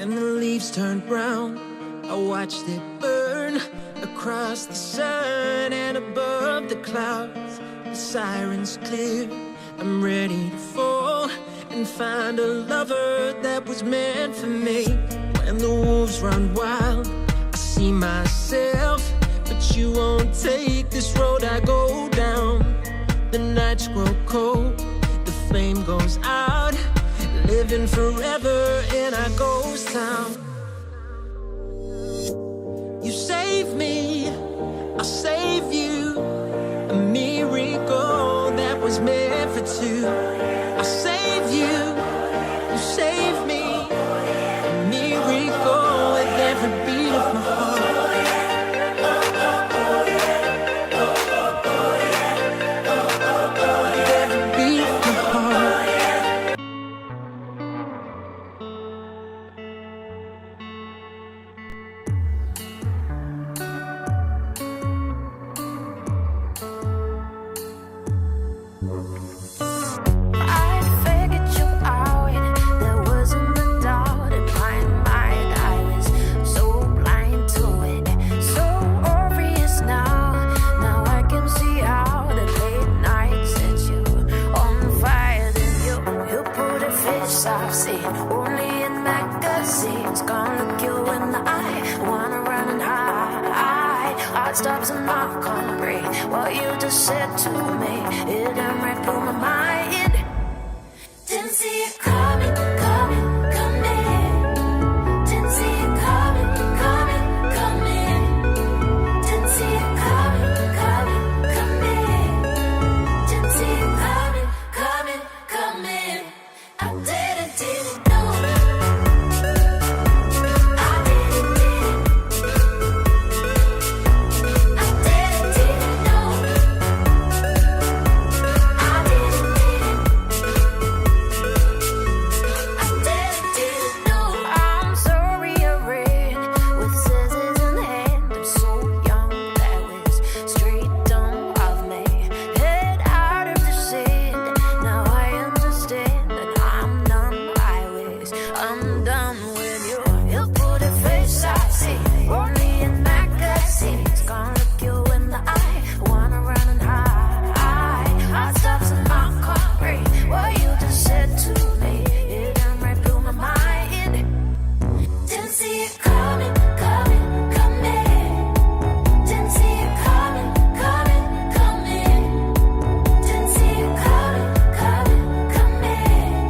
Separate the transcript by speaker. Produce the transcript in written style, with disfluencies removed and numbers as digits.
Speaker 1: When the leaves turned brown, I watched it burn across the sun and above the clouds. The sirens clear, I'm ready to fall and find a lover that was meant for me. When the wolves run wild, I see myself, but you won't take this road I go down. The nights grow cold, the flame goes out, living forever in our ghost town. You save me, I'll save you, a miracle that was meant for two. I'll save you, you save me, a miracle with every beat of my heart.
Speaker 2: Only in magazines, gonna look you in the eye. Wanna run and hide. Heart stops and I can't breathe. What you just said to me, it done right through my mind.